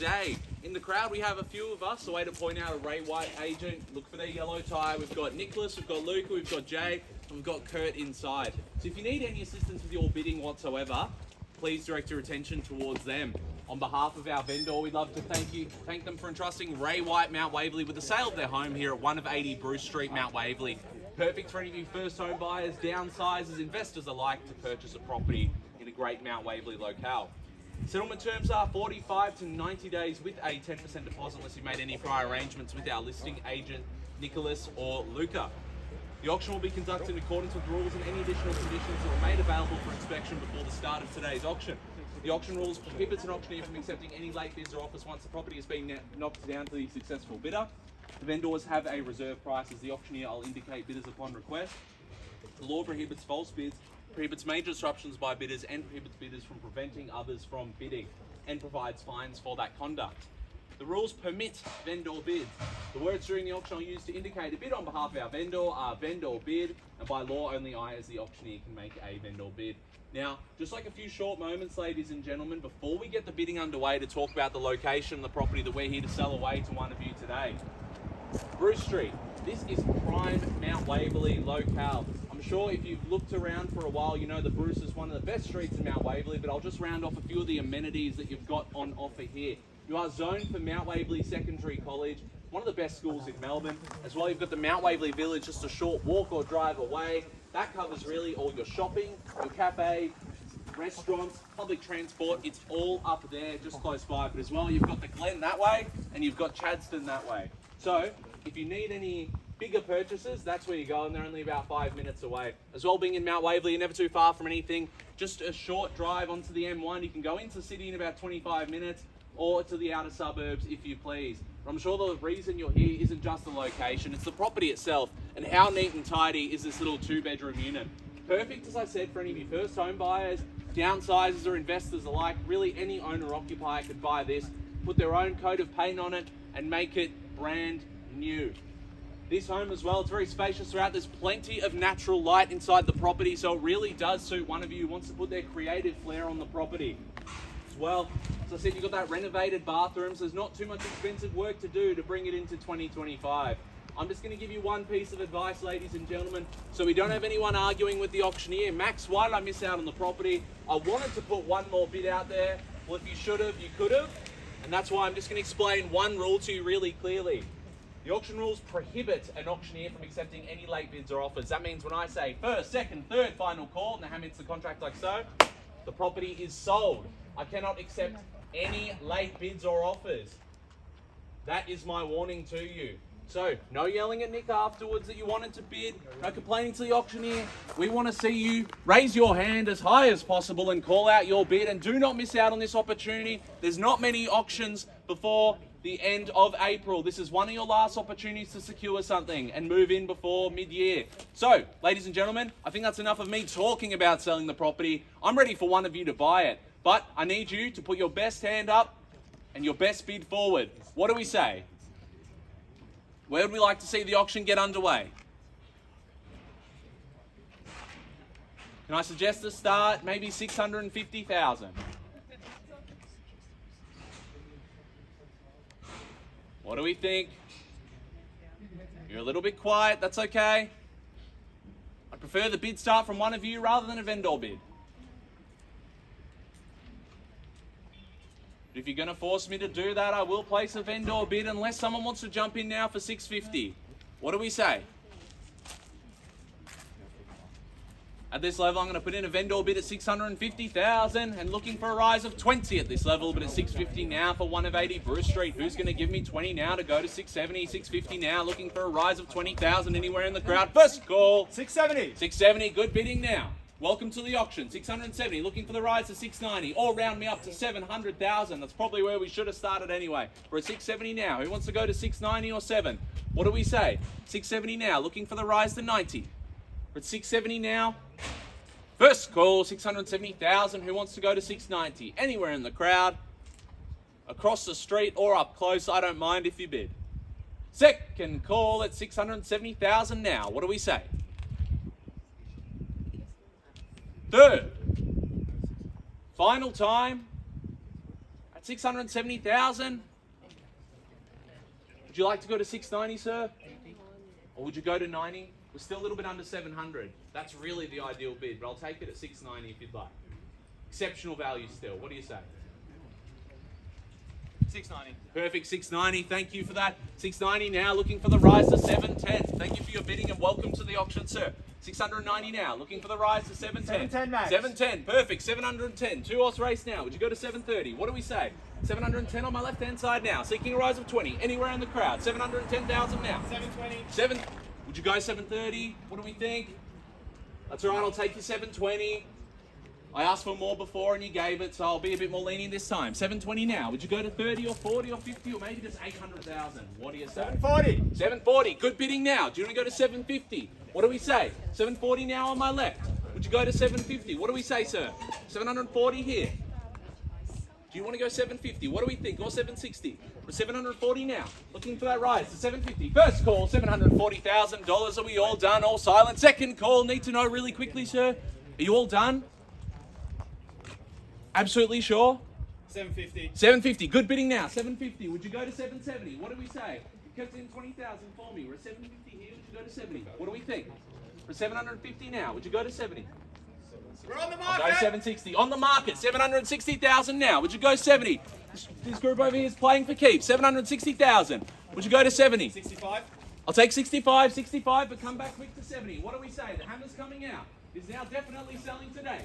Today, in the crowd, we have a few of us. The way to point out a Ray White agent, look for their yellow tie. We've got Nicholas, we've got Luka, we've got Jay, and we've got Kurt inside. So if you need any assistance with your bidding whatsoever, please direct your attention towards them. On behalf of our vendor, we'd love to thank them for entrusting Ray White, Mount Waverley, with the sale of their home here at 1 of 80 Bruce Street, Mount Waverley. Perfect for any of you first home buyers, downsizers, investors alike to purchase a property in a great Mount Waverley locale. Settlement terms are 45 to 90 days with a 10% deposit unless you've made any prior arrangements with our listing agent, Nicholas or Luka. The auction will be conducted in accordance with rules, and any additional conditions are made available for inspection before the start of today's auction. The auction rules prohibits an auctioneer from accepting any late bids or offers once the property has been knocked down to the successful bidder. The vendors have a reserve price, as the auctioneer will indicate bidders upon request. The law prohibits false bids, prohibits major disruptions by bidders, and prohibits bidders from preventing others from bidding, and provides fines for that conduct. The rules permit vendor bids. The words during the auction are used to indicate a bid on behalf of our vendor are vendor bid, and by law only I as the auctioneer can make a vendor bid. Now, just like a few short moments, ladies and gentlemen, before we get the bidding underway to talk about the location of the property that we're here to sell away to one of you today. Bruce Street, this is prime Mount Waverley locale. I'm sure if you've looked around for a while, you know that Bruce is one of the best streets in Mount Waverley, but I'll just round off a few of the amenities that you've got on offer here. You are zoned for Mount Waverley Secondary College, one of the best schools in Melbourne. As well, you've got the Mount Waverley Village just a short walk or drive away. That covers really all your shopping, your cafe, restaurants, public transport. It's all up there, just close by. But as well, you've got the Glen that way, and you've got Chadstone that way. So, if you need any bigger purchases, that's where you go, and they're only about 5 minutes away. As well, being in Mount Waverley, you're never too far from anything. Just a short drive onto the M1. You can go into the city in about 25 minutes, or to the outer suburbs if you please. But I'm sure the reason you're here isn't just the location, it's the property itself, and how neat and tidy is this little 2-bedroom unit. Perfect, as I said, for any of you first home buyers, downsizers or investors alike. Really any owner-occupier could buy this, put their own coat of paint on it, and make it brand new. This home as well, it's very spacious throughout. There's plenty of natural light inside the property, so it really does suit one of you who wants to put their creative flair on the property. As well, as I said, you've got that renovated bathroom, so there's not too much expensive work to do to bring it into 2025. I'm just going to give you one piece of advice, ladies and gentlemen, so we don't have anyone arguing with the auctioneer. Max, why did I miss out on the property? I wanted to put one more bid out there. Well, if you should have, you could have. And that's why I'm just going to explain one rule to you really clearly. The auction rules prohibit an auctioneer from accepting any late bids or offers. That means when I say first, second, third, final call, and the hammer hits the contract like so, the property is sold. I cannot accept any late bids or offers. That is my warning to you. So, no yelling at Nick afterwards that you wanted to bid, no complaining to the auctioneer. We want to see you raise your hand as high as possible and call out your bid, and do not miss out on this opportunity. There's not many auctions before the end of April. This is one of your last opportunities to secure something and move in before mid-year. So, ladies and gentlemen, I think that's enough of me talking about selling the property. I'm ready for one of you to buy it, but I need you to put your best hand up and your best bid forward. What do we say? Where would we like to see the auction get underway? Can I suggest a start? Maybe 650,000. What do we think? You're a little bit quiet, that's okay. I prefer the bid start from one of you rather than a vendor bid. But if you're going to force me to do that, I will place a vendor bid unless someone wants to jump in now for 650. What do we say? At this level, I'm going to put in a vendor bid at 650,000 and looking for a rise of 20 at this level, but at 650 now for 1 of 80 Bruce Street. Who's going to give me 20 now to go to 670, 650 now, looking for a rise of 20,000 anywhere in the crowd. First call. 670. 670, good bidding now. Welcome to the auction. 670, looking for the rise to 690, or round me up to 700,000. That's probably where we should have started anyway. We're at 670 now. Who wants to go to 690 or 7? What do we say? 670 now, looking for the rise to 90. We're at 670 now. First call, 670,000. Who wants to go to 690? Anywhere in the crowd, across the street or up close, I don't mind if you bid. Second call at 670,000 now. What do we say? Third. Final time at 670,000. Would you like to go to 690, sir? Or would you go to 90? We're still a little bit under 700. That's really the ideal bid, but I'll take it at 690 if you'd like. Exceptional value still. What do you say? 690. Perfect, 690. Thank you for that. 690 now, looking for the rise to 710. Thank you for your bidding and welcome to the auction, sir. 690 now, looking for the rise to 710. 710, Max. 710, perfect. 710. 2-horse race now. Would you go to 730? What do we say? 710 on my left-hand side now. Seeking a rise of 20. Anywhere in the crowd. 710,000 now. 720. Would you go 730? What do we think? That's all right. I'll take you 720. I asked for more before and you gave it, so I'll be a bit more lenient this time. 720 now. Would you go to 30 or 40 or 50 or maybe just 800,000? What do you say? 740. 740. Good bidding now. Do you want to go to 750? What do we say? 740 now on my left. Would you go to 750? What do we say, sir? 740 here. Do you want to go 750? What do we think? Or 760? We're 740 now. Looking for that rise to 750. First call, $740,000. Are we all done? All silent. Second call. Need to know really quickly, sir. Are you all done? Absolutely sure? 750. 750. Good bidding now. 750. Would you go to 770? What do we say? You kept in 20,000 for me. We're at 750 here. Would you go to 70? What do we think? We're 750 now. Would you go to 70? We're on the I'll market. go 760. On the market. 760,000 now. Would you go 70? This group over here is playing for keeps. 760,000. Would you go to 70? 65. I'll take 65, 65, but come back quick to 70. What do we say? The hammer's coming out. It's now definitely selling today.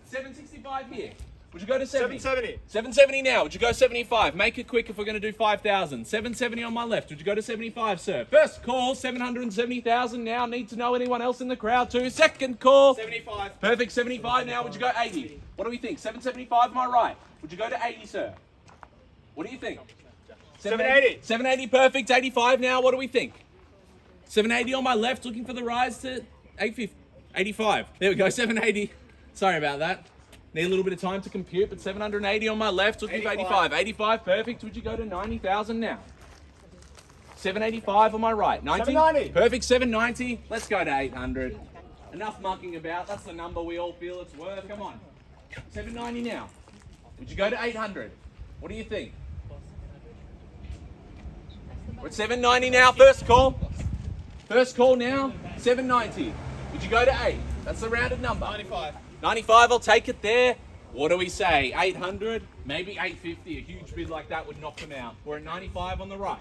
765 here. Would you go to 70? 770. 770 now. Would you go 75? Make it quick if we're going to do 5,000. 770 on my left. Would you go to 75, sir? First call, 770,000 now. Need to know anyone else in the crowd too. Second call. 75. Perfect, 75 now. Would you go 80? What do we think? 775 am I right? Would you go to 80, sir? What do you think? 780. 780, perfect. 85 now. What do we think? 780 on my left, looking for the rise to 850. 85. There we go, 780. Sorry about that. Need a little bit of time to compute, but 780 on my left, looking for 85. 85, perfect. Would you go to 90,000 now? 785 on my right. 90? 790. Perfect, 790. Let's go to 800. Enough mucking about. That's the number we all feel it's worth. Come on. 790 now. Would you go to 800? What do you think? We're at 790 now. First call. First call now. 790. Would you go to 8? That's the rounded number. 95. 95, I'll take it there. What do we say? 800? Maybe 850. A huge bid like that would knock them out. We're at 95 on the right.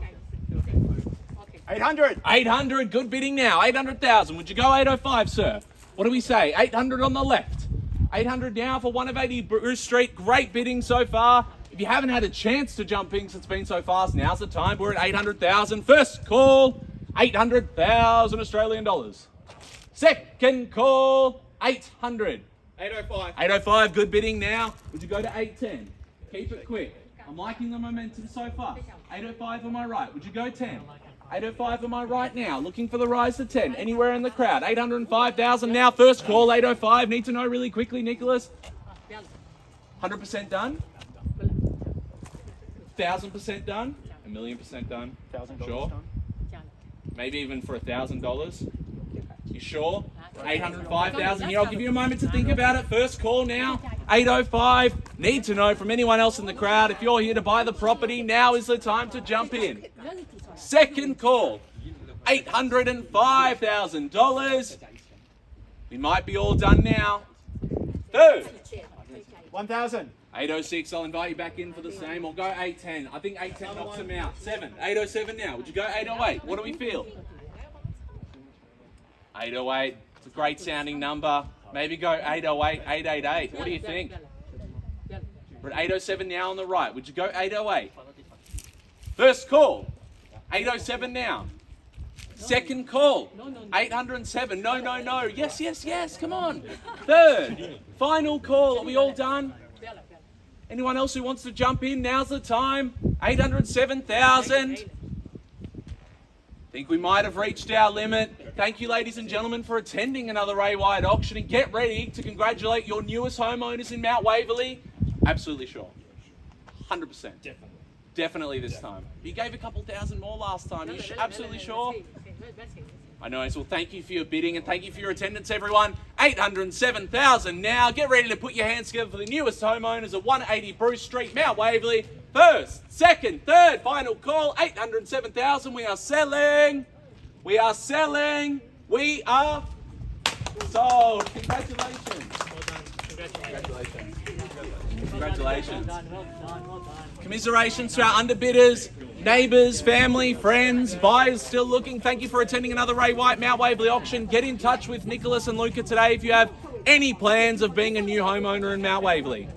800. 800, good bidding now. 800,000. Would you go 805, sir? What do we say? 800 on the left. 800 now for 1 of 80 Bruce Street. Great bidding so far. If you haven't had a chance to jump in since it's been so fast, now's the time. We're at 800,000. First call, 800,000 Australian dollars. Second call, 800. 805. 805, good bidding now. Would you go to 810? Keep it quick. I'm liking the momentum so far. 805 on my right. Would you go 10? 805 on my right now. Looking for the rise to 10. Anywhere in the crowd. 805,000 now. First call, 805. Need to know really quickly, Nicholas. 100% done? 1,000% done? 1,000,000% done? $1,000 Sure? done. Maybe even for $1,000? You sure? 805,000 here. I'll give you a moment to think about it. First call now. 805. Need to know from anyone else in the crowd. If you're here to buy the property, now is the time to jump in. Second call. $805,000. We might be all done now. Third. 1,000. 806. I'll invite you back in for the same. I'll go 810. I think 810 knocks them out. 7. 807 now. Would you go 808? What do we feel? 808. It's a great sounding number. Maybe go 808, 888. What do you think? We're at 807 now on the right. Would you go 808? First call. 807 now. Second call. 807. No, no, no. Yes, yes, yes. Come on. Third. Final call. Are we all done? Anyone else who wants to jump in? Now's the time. 807,000. Think we might have reached our limit. Thank you, ladies and gentlemen, for attending another A-Wide auction, and get ready to congratulate your newest homeowners in Mount Waverley. Absolutely sure. 100%. Definitely this time. You gave a couple thousand more last time. You absolutely sure? I know. Well, thank you for your bidding and thank you for your attendance, everyone. 807,000 now. Get ready to put your hands together for the newest homeowners at 180 Bruce Street, Mount Waverley. First, second, third, final call. 807,000. We are selling. We are selling. We are sold. Congratulations. Congratulations. Congratulations. Commiserations to our underbidders, neighbours, family, friends, buyers still looking. Thank you for attending another Ray White Mount Waverley auction. Get in touch with Nicholas and Luka today if you have any plans of being a new homeowner in Mount Waverley.